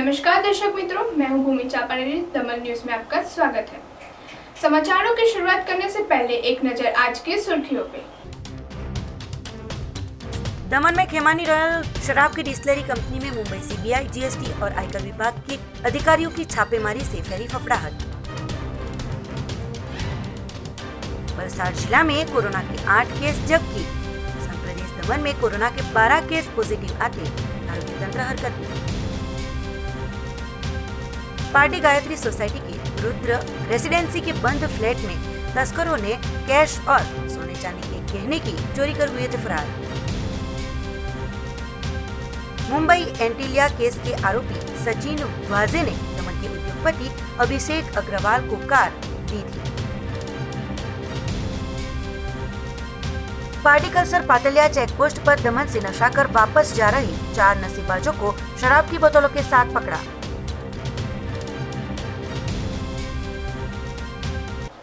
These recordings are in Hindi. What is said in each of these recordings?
नमस्कार दर्शक मित्रों, मैं हूं भूमि चापानेरी। दमन न्यूज में आपका स्वागत है। समाचारों की शुरुआत करने से पहले एक नजर आज की सुर्खियों पे। दमन में खेमानी रॉयल शराब की डिस्टिलरी कंपनी में मुंबई सीबीआई, जीएसटी और आयकर विभाग के अधिकारियों की छापेमारी से फैली फफड़ाहट। वलसाड जिला में कोरोना के 8 केस, जबकि संघ प्रदेश दमन में कोरोना के 12 केस पॉजिटिव आते आरोग्य तंत्र हरकत में। पार्टी गायत्री सोसाइटी की रुद्र रेसिडेंसी के बंद फ्लैट में तस्करों ने कैश और सोने चांदी के गहने की चोरी कर हुए थे फरार। मुंबई एंटीलिया केस के आरोपी सचिन वाजे ने दमन के उद्योगपति अभिषेक अग्रवाल को कार दी थी। पार्टी कलसर पातलिया चेकपोस्ट पर दमन से नशा कर वापस जा रही 4 नशेबाजों को शराब की बोतलों के साथ पकड़ा।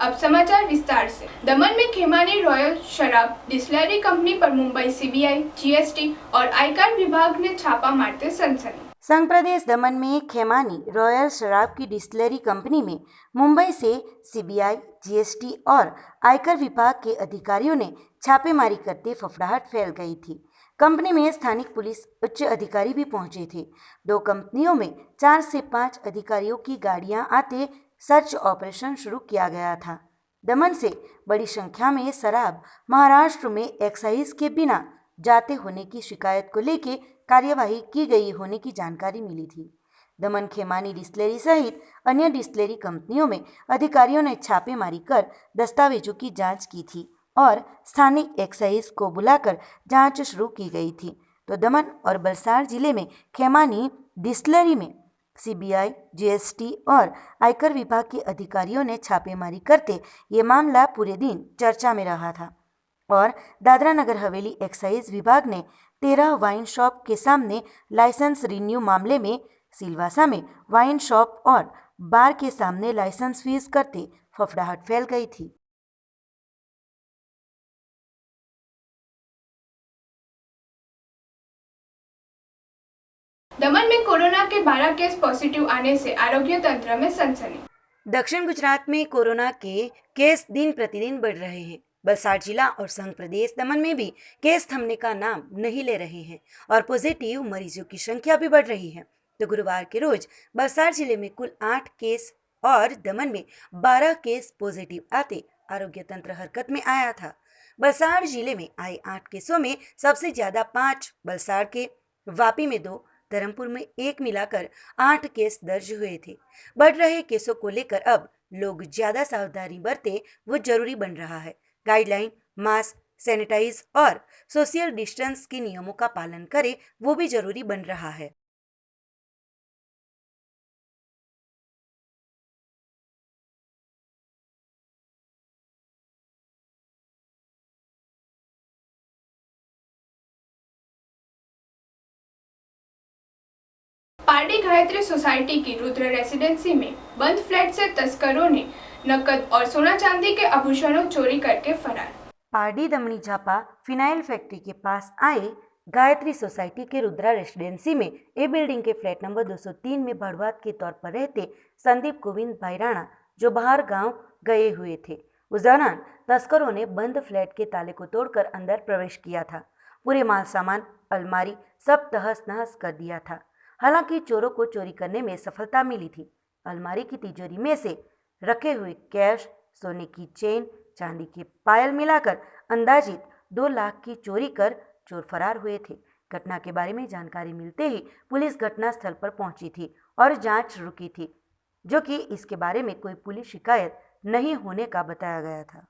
अब समाचार विस्तार से। दमन में खेमानी रॉयल शराब डिस्टिलरी कंपनी पर मुंबई सीबीआई, जीएसटी और आयकर विभाग ने छापा मारते सनसनी। संघ प्रदेश दमन में खेमानी रॉयल शराब की डिस्टिलरी कंपनी में मुंबई से सीबीआई, जीएसटी और आयकर विभाग के अधिकारियों ने छापेमारी करते फफड़ाहट फैल गई थी। कंपनी में स्थानिक पुलिस उच्च अधिकारी भी पहुंचे थे। 2 कंपनियों में 4 से 5 अधिकारियों की गाड़ियां आते सर्च ऑपरेशन शुरू किया गया था। दमन से बड़ी संख्या में शराब महाराष्ट्र में एक्साइज के बिना जाते होने की शिकायत को लेकर कार्यवाही की गई होने की जानकारी मिली थी। दमन खेमानी डिस्टिलरी सहित अन्य डिस्टिलरी कंपनियों में अधिकारियों ने छापेमारी कर दस्तावेजों की जांच की थी और स्थानिक एक्साइज को बुलाकर जांच शुरू की गई थी। तो दमन और वलसाड जिले में खेमानी डिस्टिलरी में सीबीआई, जीएसटी और आयकर विभाग के अधिकारियों ने छापेमारी करते ये मामला पूरे दिन चर्चा में रहा था और दादरा नगर हवेली एक्साइज विभाग ने 13 वाइन शॉप के सामने लाइसेंस रिन्यू मामले में सिलवासा में वाइन शॉप और बार के सामने लाइसेंस फीस करते फफड़ाहट फैल गई थी। दमन में कोरोना के 12 केस पॉजिटिव आने से आरोग्य तंत्र में सनसनी। दक्षिण गुजरात में कोरोना के केस दिन प्रतिदिन बढ़ रहे हैं। वलसाड जिला और संघ प्रदेश दमन में भी केस थमने का नाम नहीं ले रहे हैं और पॉजिटिव मरीजों की संख्या भी बढ़ रही है। तो गुरुवार के रोज वलसाड जिले में कुल 8 केस और दमन में 12 केस पॉजिटिव आते आरोग्य तंत्र हरकत में आया था। वलसाड जिले में आए 8 केसों में सबसे ज्यादा 5 वलसाड के, वापी में 2, धर्मपुर में 1 मिलाकर 8 केस दर्ज हुए थे। बढ़ रहे केसों को लेकर अब लोग ज्यादा सावधानी बरते वो जरूरी बन रहा है। गाइडलाइन, मास्क, सैनिटाइज और सोशल डिस्टेंस के नियमों का पालन करें वो भी जरूरी बन रहा है। पार्टी गायत्री सोसाइटी की रुद्र रेसिडेंसी में बंद फ्लैट से तस्करों ने नकद और सोना चांदी के आभूषणों चोरी करके फरार। पारडी दमनी झापा फिनाइल फैक्ट्री के पास आए गायत्री सोसाइटी के रुद्रा रेसिडेंसी में ए बिल्डिंग के फ्लैट नंबर 203 में भड़वात के तौर पर रहते संदीप गोविंद भाई राणा जो बाहर गांव गए हुए थे। उस दौरान तस्करों ने बंद फ्लैट के ताले को तोड़कर अंदर प्रवेश किया था। पूरे माल सामान, अलमारी सब तहस नहस कर दिया था। हालांकि चोरों को चोरी करने में सफलता मिली थी। अलमारी की तिजोरी में से रखे हुए कैश, सोने की चेन, चांदी के पायल मिलाकर अंदाजित 2 लाख की चोरी कर चोर फरार हुए थे। घटना के बारे में जानकारी मिलते ही पुलिस घटनास्थल पर पहुंची थी और जांच शुरू की थी, जो कि इसके बारे में कोई पुलिस शिकायत नहीं होने का बताया गया था।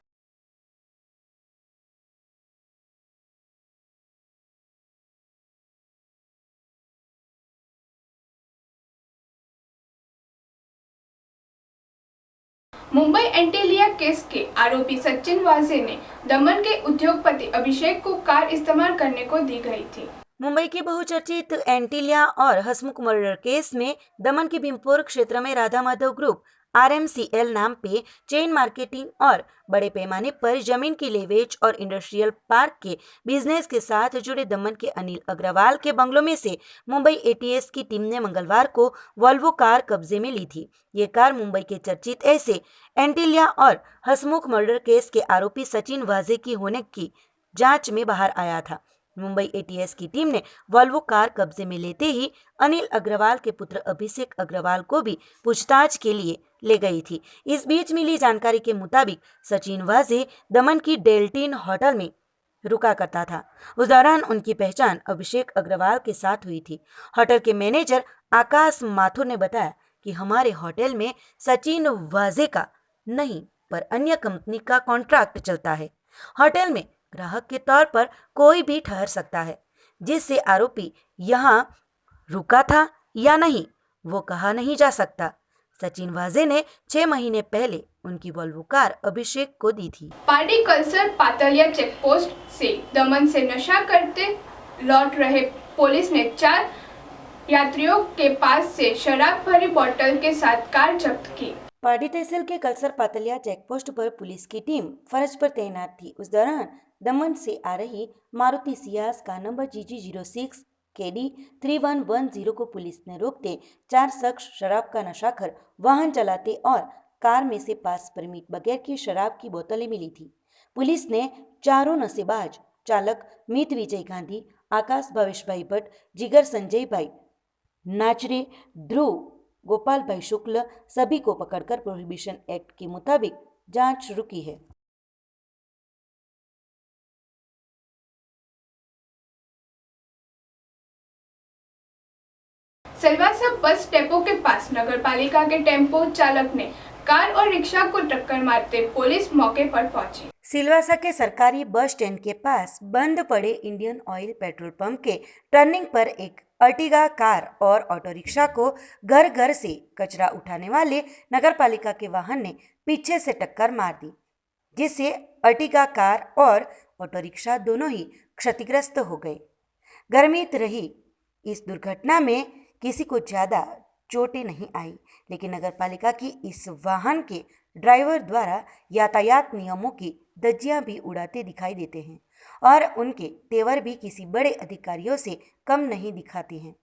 मुंबई एंटीलिया केस के आरोपी सचिन वाजे ने दमन के उद्योगपति अभिषेक को कार इस्तेमाल करने को दी गई थी। मुंबई के बहुचर्चित एंटीलिया और हसमुख मर्डर केस में दमन के भीमपुर क्षेत्र में राधा माधव ग्रुप RMCL नाम पे चेन मार्केटिंग और बड़े पैमाने पर जमीन की लेवेज और इंडस्ट्रियल पार्क के बिजनेस के साथ जुड़े दमन के अनिल अग्रवाल के बंगलों में से मुंबई ATS की टीम ने मंगलवार को वॉल्वो कार कब्जे में ली थी। ये कार मुंबई के चर्चित ऐसे एंटिलिया और हसमुख मर्डर केस के आरोपी सचिन वाजे की होने की जांच में बाहर आया था। मुंबई ATS की टीम ने वॉल्वो कार कब्जे में लेते ही अनिल अग्रवाल के पुत्र अभिषेक अग्रवाल को भी पूछताछ के लिए ले गई थी। इस बीच मिली जानकारी के मुताबिक सचिन वाजे दमन की डेल्टिन होटल में रुका करता था। उस दौरान उनकी पहचान अभिषेक अग्रवाल के साथ हुई थी। होटल के मैनेजर आकाश माथुर ने बताया कि हमारे होटल में सचिन वाजे का नहीं पर अन्य कंपनी का कॉन्ट्रैक्ट चलता है। होटल में ग्राहक के तौर पर कोई भी ठहर सकता है। जिससे आरोपी यहाँ रुका था या नहीं वो कहा नहीं जा सकता। सचिन वाजे ने 6 महीने पहले उनकी वॉल्वो कार अभिषेक को दी थी। पार्टी कल्सर पातलिया चेक पोस्ट से दमन से नशा करते लौट रहे पुलिस ने 4 यात्रियों के पास से शराब भरी बोतल के साथ कार जब्त की। पार्टी तहसील के कल्सर पातलिया चेकपोस्ट पर पुलिस की टीम फर्ज पर तैनात थी। उस दौरान दमन से आ रही मारुति सियाज का नंबर GG06 KD 3110 को पुलिस ने रोकते 4 शख्स शराब का नशा कर वाहन चलाते और कार में से पास परमिट बगैर की शराब की बोतलें मिली थी। पुलिस ने चारों नशेबाज चालक मीत विजय गांधी, आकाश भावेश भाई भट्ट, जिगर संजय भाई नाचरे, ध्रुव गोपाल भाई शुक्ल सभी को पकड़कर प्रोहिबिशन एक्ट के मुताबिक जांच शुरू की है। सिलवासा बस डेपो के पास नगरपालिका के टेम्पो चालक ने कार और रिक्शा को टक्कर मारते पुलिस मौके पर पहुंची। सिलवासा के सरकारी बस स्टैंड के पास बंद पड़े इंडियन ऑयल पेट्रोल पंप के टर्निंग पर एक अर्टिगा कार और ऑटो रिक्शा को घर घर से कचरा उठाने वाले नगरपालिका के वाहन ने पीछे से टक्कर मार दी, जिससे अर्टिगा कार और ऑटो रिक्शा दोनों ही क्षतिग्रस्त हो गए। गर्मित रही इस दुर्घटना में किसी को ज्यादा चोटें नहीं आई, लेकिन नगरपालिका की इस वाहन के ड्राइवर द्वारा यातायात नियमों की धज्जियां भी उड़ाते दिखाई देते हैं और उनके तेवर भी किसी बड़े अधिकारियों से कम नहीं दिखाते हैं।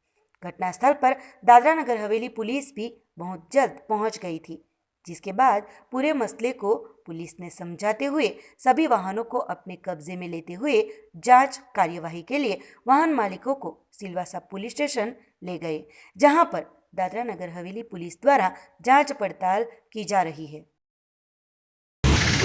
घटनास्थल पर दादरा नगर हवेली पुलिस भी बहुत जल्द पहुंच गई थी, जिसके बाद पूरे मसले को पुलिस ने समझाते हुए सभी वाहनों को अपने कब्जे में लेते हुए जांच कार्यवाही के लिए वाहन मालिकों को सिलवासा पुलिस स्टेशन ले गए, जहां पर दादरा नगर हवेली पुलिस द्वारा जांच पड़ताल की जा रही है।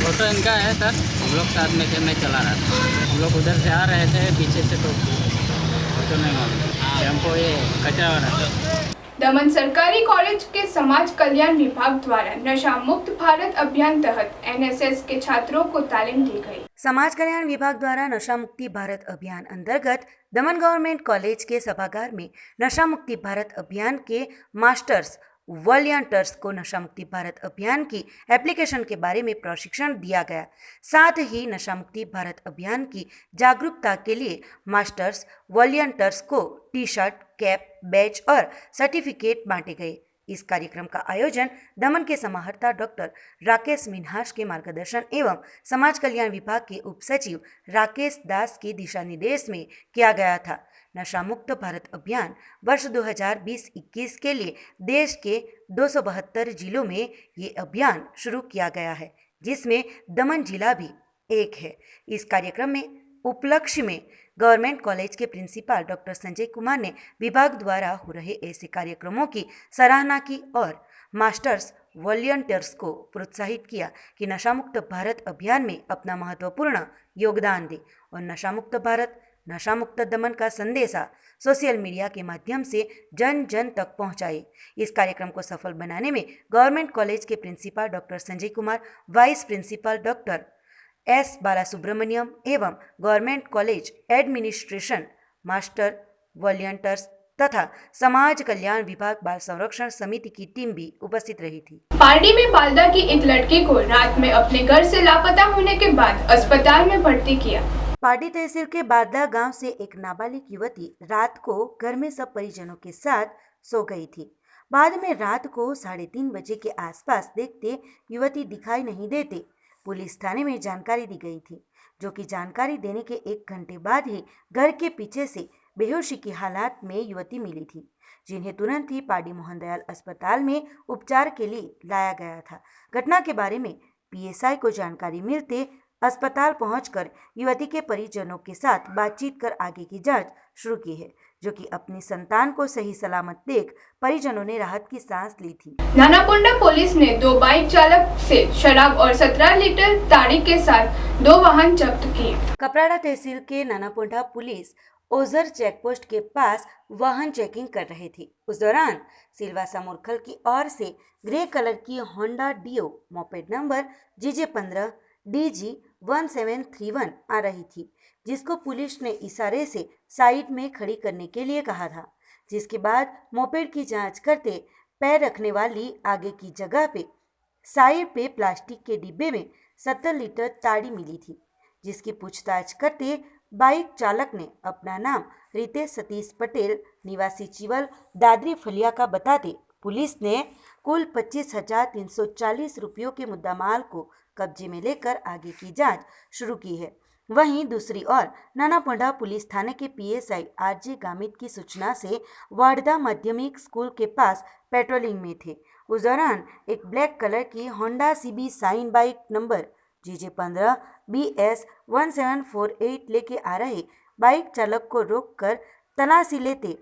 ऑटो इनका है सर, हम लोग साथ में थे, मैं चला रहा था। हम लोग उधर से आ रहे थे, पीछे से तो ऑटो नहीं मालूम, हमको ये कचरा वाला। दमन सरकारी कॉलेज के समाज कल्याण विभाग द्वारा नशा मुक्त भारत अभियान तहत NSS के छात्रों को तालीम दी गई। समाज कल्याण विभाग द्वारा नशा मुक्ति भारत अभियान अंतर्गत दमन गवर्नमेंट कॉलेज के सभागार में नशा मुक्ति भारत अभियान के मास्टर्स वॉलंटियर्स को नशा मुक्ति भारत अभियान की एप्लीकेशन के बारे में प्रशिक्षण दिया गया। साथ ही नशा मुक्ति भारत अभियान की जागरूकता के लिए मास्टर्स वॉलंटियर्स को टी-शर्ट, कैप, बैच और सर्टिफिकेट बांटे गए। इस कार्यक्रम का आयोजन दमन के समाहर्ता डॉक्टर राकेश मिन्हास के मार्गदर्शन एवं समाज कल्याण विभाग के उप सचिव राकेश दास के दिशा निर्देश में किया गया था। नशा मुक्त भारत अभियान वर्ष 2020-21 के लिए देश के 272 जिलों में ये अभियान शुरू किया गया है, जिसमें दमन जिला भी एक है। इस कार्यक्रम में उपलक्ष्य में गवर्नमेंट कॉलेज के प्रिंसिपल डॉक्टर संजय कुमार ने विभाग द्वारा हो रहे ऐसे कार्यक्रमों की सराहना की और मास्टर्स वॉलंटियर्स को प्रोत्साहित किया कि नशा मुक्त भारत अभियान में अपना महत्वपूर्ण योगदान दें और नशा मुक्त भारत, नशा मुक्त दमन का संदेशा सोशल मीडिया के माध्यम से जन जन तक पहुंचाए। इस कार्यक्रम को सफल बनाने में गवर्नमेंट कॉलेज के principal doctor Sanjay Kumar, vice principal doctor S Balasubramaniam एवं government college administration, master volunteers तथा समाज कल्याण विभाग बाल संरक्षण समिति की टीम भी उपस्थित रही थी। पार्टी में बालदा की एक लड़की को रात में अपने घर से लापता होने के बाद अस्पताल में भर्ती किया। पार्टी तहसील के बादला गांव से एक नाबालिग युवती रात को घर में सब परिजनों के साथ सो गई थी। बाद में रात को 3:30 बजे के आसपास देखते युवती दिखाई नहीं देते पुलिस थाने में जानकारी दी गई थी, जो कि जानकारी देने के 1 घंटे बाद ही घर के पीछे से बेहोशी की हालात में युवती मिली थी, जिन्हें तुरंत ही पाडी मोहन दयाल अस्पताल में उपचार के लिए लाया गया था। घटना के बारे में पीएसआई को जानकारी मिलते अस्पताल पहुंचकर युवती के परिजनों के साथ बातचीत कर आगे की जांच शुरू की है, जो कि अपनी संतान को सही सलामत देख परिजनों ने राहत की सांस ली थी। नानापोंडा पुलिस ने 2 बाइक चालक से शराब और 17 लीटर ताड़ी के साथ 2 वाहन जब्त किए। कपराड़ा तहसील के नानापोंडा पुलिस ओझर चेकपोस्ट के पास वाहन चेकिंग कर रहे थे। उस दौरान सिलवासा मुरखल की ओर से ग्रे कलर की Honda Dio moped number GJ15 DG 1731 आ रही थी, जिसको पुलिस ने इशारे से साइड में खड़ी करने के लिए कहा था, जिसके बाद मोपेड की जांच करते पैर रखने वाली आगे की जगह पे साइड पे प्लास्टिक के डिब्बे में 70 लीटर ताड़ी मिली थी, जिसकी पूछताछ करते बाइक चालक ने अपना नाम रितेश सतीश पटेल निवासी चिवल दादरी फलिया का बताते पुलिस ने कुल 25,340 रुपयों के मुद्दामाल को कब्जे में लेकर आगे की जांच शुरू की है। वहीं दूसरी ओर नानापोंडा पुलिस थाने के पीएसआई RJ गामित की सूचना से वाड़दा माध्यमिक स्कूल के पास पेट्रोलिंग में थे। उस दौरान एक ब्लैक कलर की Honda CB Shine bike number GJ15 BS 1748 लेके आ रहे बाइक चालक को रोककर तलाशी लेते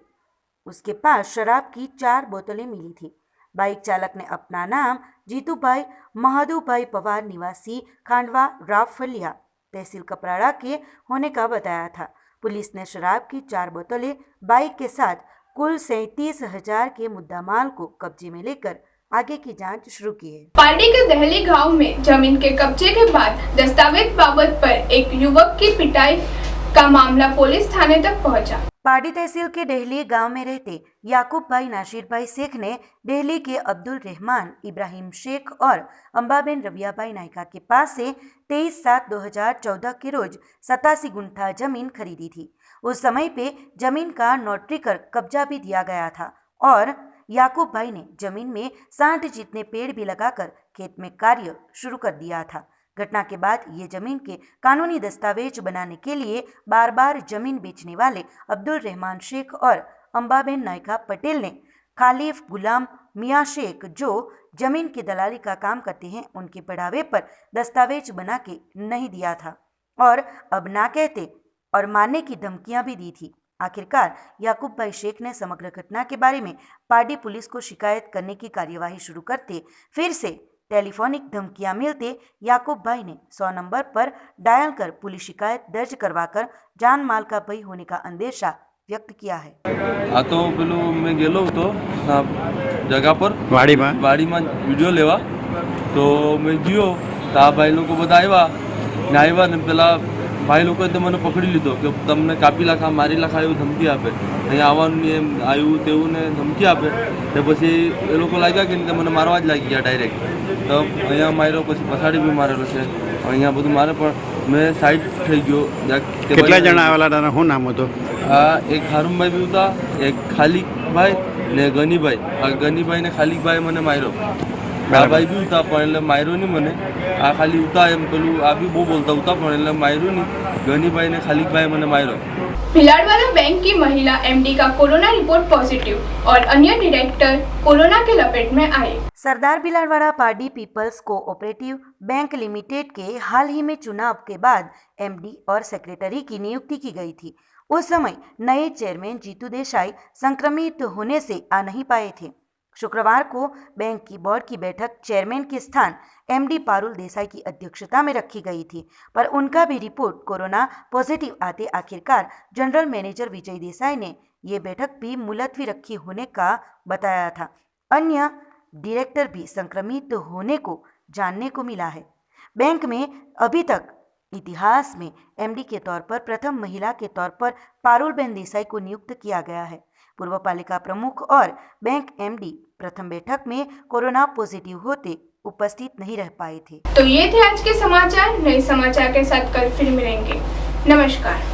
उसके पास शराब की 4 बोतलें मिली थी। बाइक चालक ने अपना नाम जीतू भाई महादू भाई पवार निवासी खांडवा रावफलिया तहसील कपराड़ा के होने का बताया था। पुलिस ने शराब की 4 बोतलें बाइक के साथ कुल 37,000 के मुद्दामाल को कब्जे में लेकर आगे की जांच शुरू की है। पार्टी के दहली गांव में जमीन के कब्जे के बाद दस्तावेज बाबत पर एक युवक की पिटाई का मामला पुलिस थाने तक पहुंचा। पाडी तहसील के डेहली गांव में रहते याकूब भाई नासिर भाई शेख ने डेहली के अब्दुल रहमान इब्राहिम शेख और अंबाबेन रबिया भाई नायका के पास से 23/7/2014 के रोज 87 गुंठा जमीन खरीदी थी। उस समय पे जमीन का नोटरी कर कब्जा भी दिया गया था और याकूब भाई ने जमीन में 60 जितने पेड़ भी लगाकर खेत में कार्य शुरू कर दिया था। घटना के बाद ये जमीन के कानूनी दस्तावेज बनाने के लिए बार बार जमीन बेचने वाले अब्दुल रहमान शेख और अंबाबेन नायका पटेल ने खालिफ गुलाम मियाँ शेख जो जमीन की दलाली का काम करते हैं उनके बढ़ावे पर दस्तावेज बना के नहीं दिया था और अब ना कहते और मारने की धमकियां भी दी थी। आखिरकार याकूब भाई शेख ने समग्र घटना के बारे में पाडी पुलिस को शिकायत करने की कार्यवाही शुरू करते फिर से टेलीफोनिक धमकियां मिलते याकूब भाई ने 100 नंबर पर डायल कर पुलिस शिकायत दर्ज करवाकर जान माल का भय होने का अंदेशा व्यक्त किया है। आ तो पेलू मैं गेलो तो जगह पर वाड़ी में वीडियो लेवा तो मैं जियो ता भाई लोग को बताया ने आया ने पेला भाई लोग मैंने पकड़ी लीधो कि तमने कापी लाखा मारी लाखा एवं धमकी आपे अँ आवानू एम आयु तेवू ने धमकी आपे तो पछी ए लोग लाग्या कि मैंने मारवा ज लागी गया डायरेक्ट तो अँ मार्यो पछी पछाड़ी भी मारेलो है अँ बधु मारे पर मैं साइड थी गयो। કેટલા જણા આવેલા હતા શું નામ હતું? एक हारूम भाई भी था, एक खालिक भाई ने गनी भाई गनी भाई ने खालिक भाई मैंने मार्यो आ भाई भी था पण मार्यो नहीं मैंने आ खाली उता एम पेलू आ भी बहुत बोलता उता पण मार्यो नहीं गनी भाई ने खालिक भाई मैंने मार्यो। भिलाड़वाला बैंक की महिला MD का कोरोना रिपोर्ट पॉजिटिव और अन्य डायरेक्टर कोरोना के लपेट में आए। सरदार भिलाड़वाड़ा पाडी पीपल्स कोऑपरेटिव बैंक लिमिटेड के हाल ही में चुनाव के बाद MD और सेक्रेटरी की नियुक्ति की गई थी। उस समय नए चेयरमैन जीतू देसाई संक्रमित होने से आ नहीं पाए थे। शुक्रवार को बैंक की बोर्ड की बैठक चेयरमैन के स्थान MD पारुल देसाई की अध्यक्षता में रखी गई थी, पर उनका भी रिपोर्ट कोरोना पॉजिटिव आते आखिरकार जनरल मैनेजर विजय देसाई ने ये बैठक भी मुलतवी रखी होने का बताया था। अन्य डायरेक्टर भी संक्रमित होने को जानने को मिला है। बैंक में अभी तक इतिहास में MD के तौर पर प्रथम महिला के तौर पर पारुलबेन देसाई को नियुक्त किया गया है। पूर्व पालिका प्रमुख और बैंक MD प्रथम बैठक में कोरोना पॉजिटिव होते उपस्थित नहीं रह पाए थे। तो ये थे आज के समाचार। नए समाचार के साथ कल फिर मिलेंगे। नमस्कार।